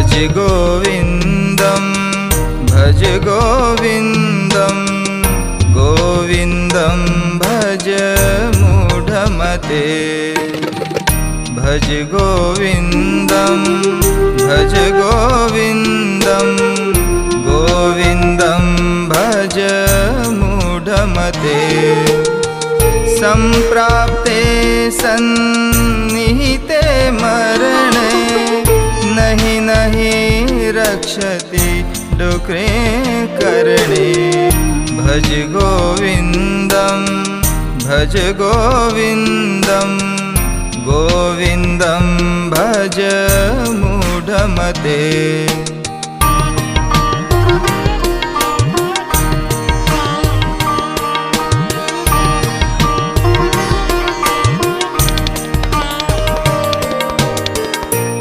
भज गोविन्दं भज गोविन्दं गोविन्दं भज मूढमते भज गोविन्दं भज गोविन्दं गोविन्दं भज मूढमते सम्प्राप्ते सन्निहिते मरणे नहि नहि रक्षति डुक्रे कर्णे भज गोविन्दं भज गोविन्दं गोविन्दं भज मूढमते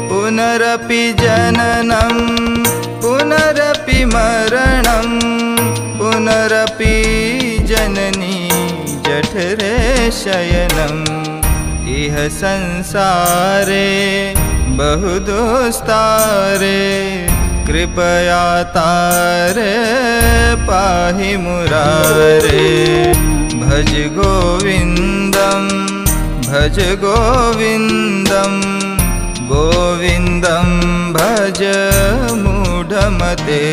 पुनरपि जननं पुनरपि मरणं पुनरपि जननी जठरे शयनम् इह संसारे बहुदुस्तारे कृपया तारे पाहि मुरारे भज गोविन्दं भज गोविन्दं गोविन्दं भज मूढमते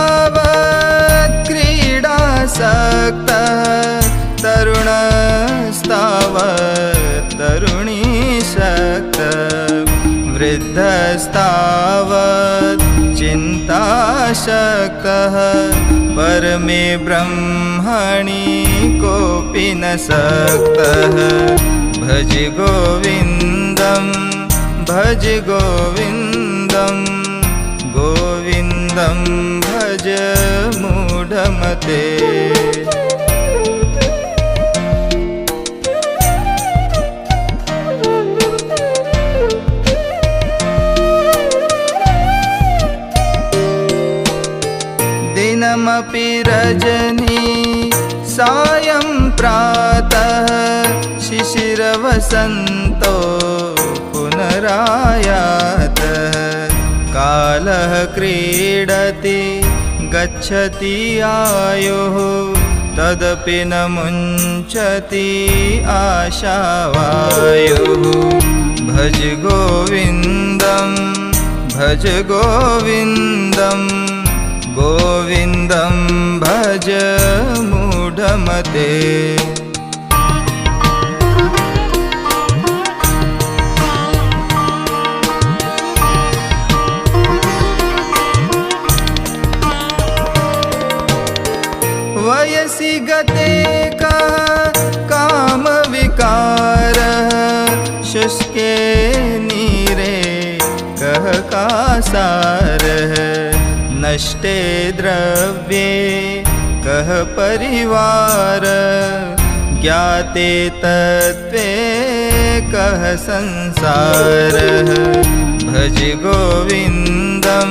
बालस्तावत् क्रीडासक्तः तरुणस्तावत् तरुणीशक्तः वृद्धस्तावत् चिन्ताशक्तः परमे ब्रह्मणि कोऽपि न सक्तः भज गोविन्दं भज गोविन्दं गोविन्दं भज मूढमते दिनमपि रजनी सायं प्रातः शिशिरवसन्तो पुनरायातः कालः क्रीडति गच्छति आयुः तदपि न मुञ्चति आशावायुः भज गोविन्दं भज गोविन्दं गोविन्दं भज मूढमते वयसि गते कामविकारः शुष्के नीरे कः कासारः नष्टे द्रव्ये कः परिवार ज्ञाते तत्त्वे कः संसारः भज गोविन्दं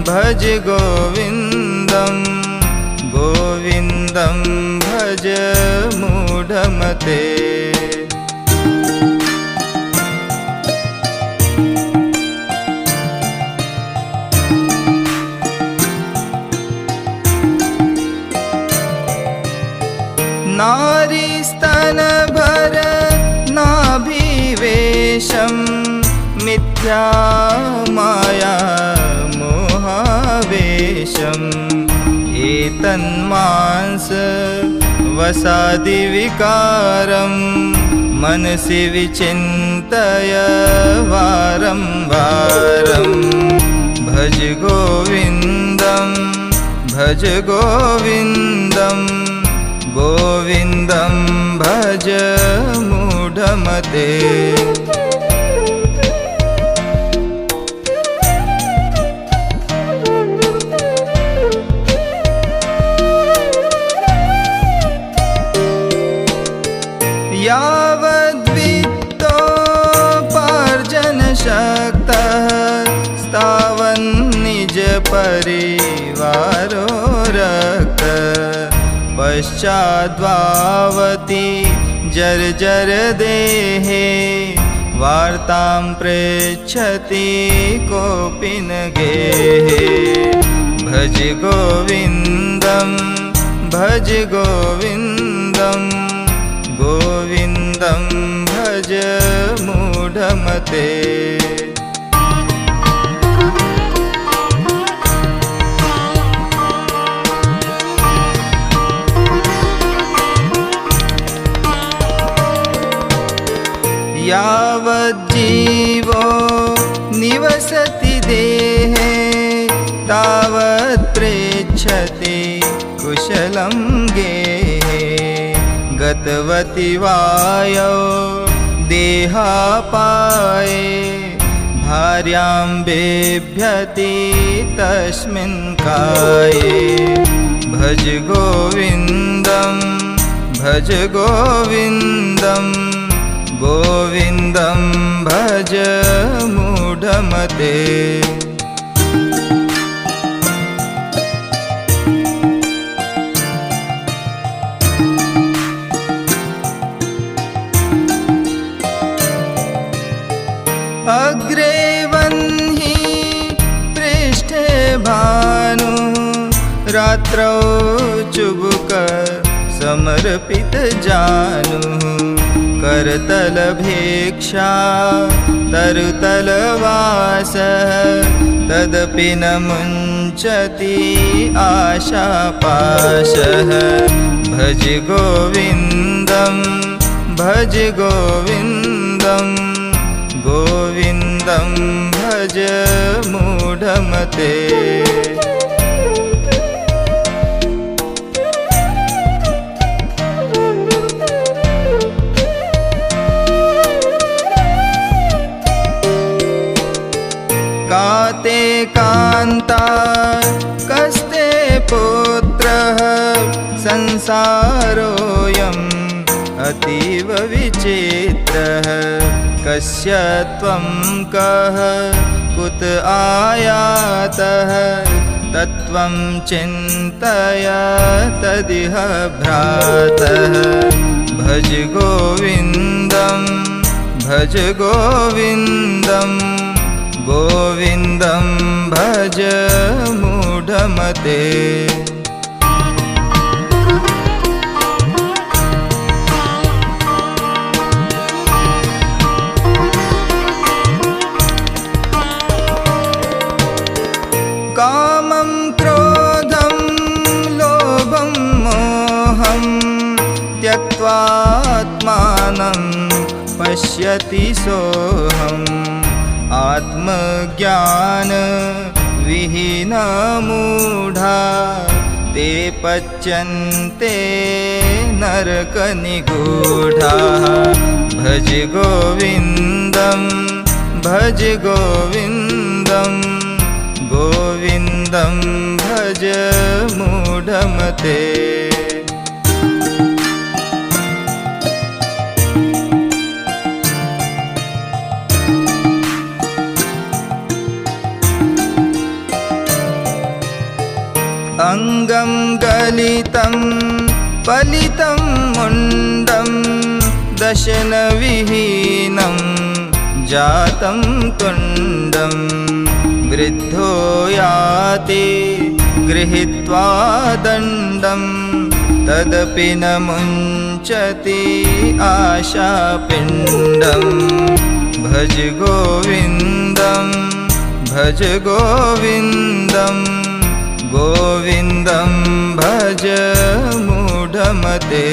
भज गोविन्दं गोविन्दं भज मूढमते नारीस्तनभर नाभिवेशं मिथ्या माया मोहावेशम् एतन्मांस वसादिविकारं मनसि विचिन्तय वारं वारं भज गोविन्दं भज गोविन्दं गोविन्दं भज मूढमते यावद्वित्तोपार्जनशक्तः तावन्निज परिवारो रक्त पश्चाद्वावती जर्जर देहे वार्तां पृच्छति कोऽपि न गेहे भज गोविन्दं भज गोविन्दं गोविन्दं भज मूढमते यावज्जीवो निवसति देहे तावत् पृच्छति कुशलं गेहे गतवति वायौ देहापाये भार्यां बिभ्यति तस्मिन् काये भज गोविन्दं भज गोविन्दं गोविन्दं भज मूढमते अग्रे वह्नि पृष्ठे भानुः रात्रौ चुबुक समर्पित जानुः करतलभेक्षा तरुतलवासः तदपि न मुञ्चति आशापाशः भज गोविन्दं भज गोविन्दं गोविन्दं भज मूढमते काते कान्ता कस्ते पुत्रः संसारोऽयम् अतीव विचित्रः कस्य त्वं कः कुत आयातः तत्त्वं चिन्तय तदिह भ्रातः भज गोविन्दं भज गोविन्दं गोविन्दं भज मूढमते कामं क्रोधं लोभं मोहं त्यक्त्वात्मानं पश्यति सोऽहम् आत्मज्ञानविहीनमूढा ते पच्यन्ते नरकनिगूढाः भज गोविन्दं भज गोविन्दं गोविन्दं भज मूढमते अंगं गलितं पलितं मुण्डं दशनविहीनं जातं तुण्डं वृद्धो याति गृहीत्वा दण्डं तदपि न मुञ्चति आशापिण्डं भज गोविन्दं भज गोविन्दं गोविन्दं भज मूढमते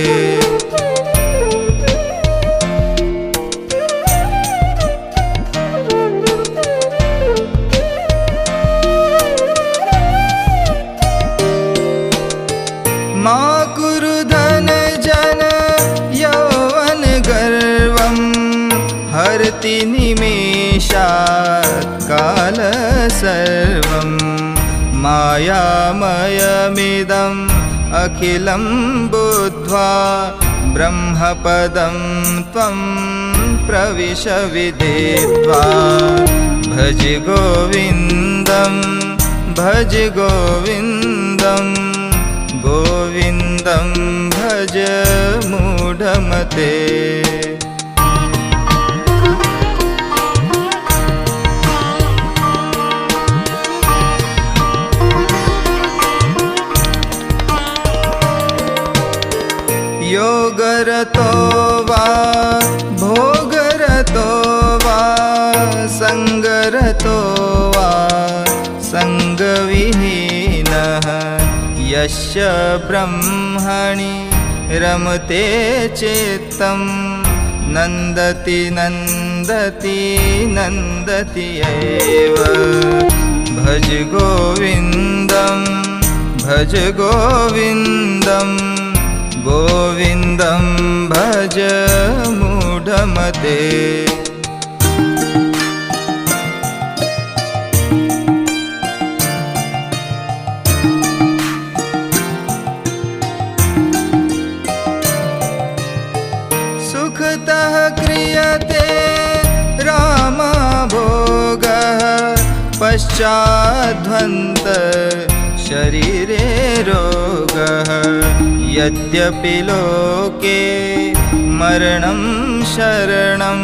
मा कुरु धन जन यौवन गर्वं हरति निमेषात् काल सर्वं मायामयमिदम् अखिलं बुद्ध्वा ब्रह्मपदं त्वं प्रविश विदित्वा भज गोविन्दं भज गोविन्दं गोविन्दं भज मूढमते। योगरतो वा भोगरतो वा संगरतो वा संगविहीनः यस्य ब्रह्मणि रमते चित्तं नन्दति नन्दति नन्दति एव। भज गोविन्दं भज गोविन्दं गोविन्दं भज मूढमते। सुखतः क्रियते रामभोगः पश्चाद्ध्वन्त शरीरे रोगः। यद्यपि लोके मरणं शरणं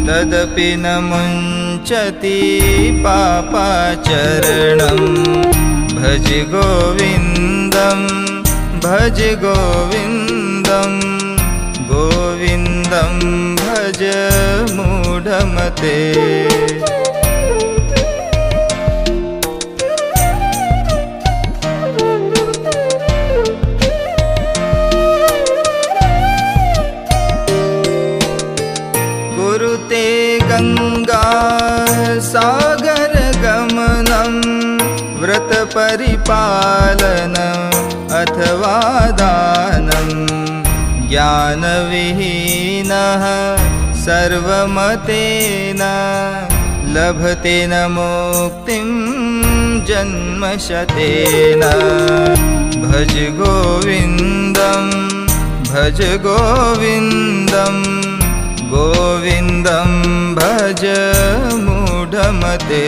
तदपि न मुञ्चति पापाचरणं। भज गोविन्दं भज गोविन्दं गोविन्दं भज मूढमते। कुरुते गंगा सागर गमनं व्रतपरिपालन अथवा दानं। ज्ञानविहीनः सर्वमतेन लभते न मुक्तिं जन्मशतेन। भज गोविन्दं भज गोविन्दं गोविन्दं भज मूढमते।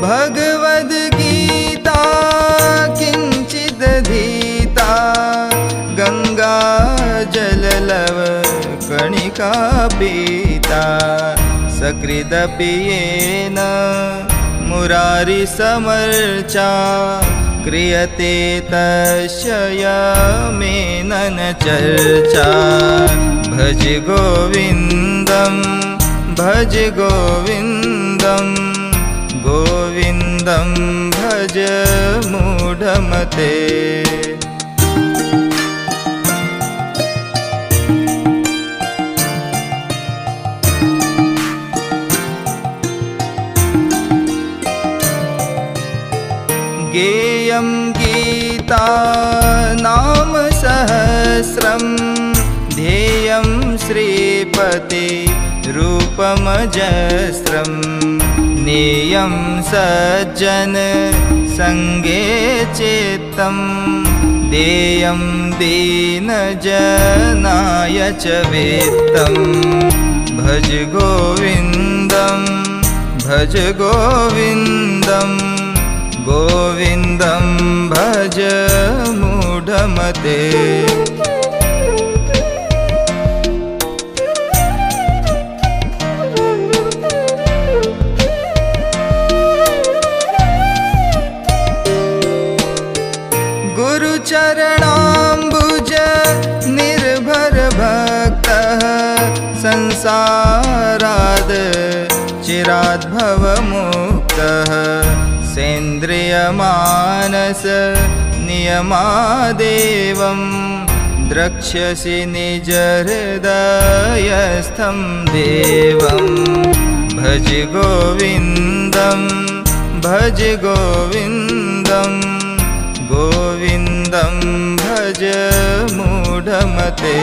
भगवद्गीता किञ्चिदधीता गंगा जललव कणिका पीता। सकृदपि येन मुरारिसमर्चा क्रियते तस्य यमेन न चर्चा। भज गोविन्दं भज गोविन्दं गोविन्दं भज मूढमते। गेयं गीता नाम सहस्रं ध्येयं श्रीपते रूपमजस्रं। नेयं सज्जन संगे चित्तं देयं दीनजनाय च वित्तं। भज गोविन्दं भज गोविन्दं गोविन्दं भज मूढमते। गुरुचरणाम्बुज निर्भर भक्तः संसाराद चिराद् भवमुक्तः। सेन्द्रियमानस नियमादेवं द्रक्ष्यसि निज हृदयस्थं देवं। भज गोविन्दं भज गोविन्दं गोविन्दं भज मूढमते।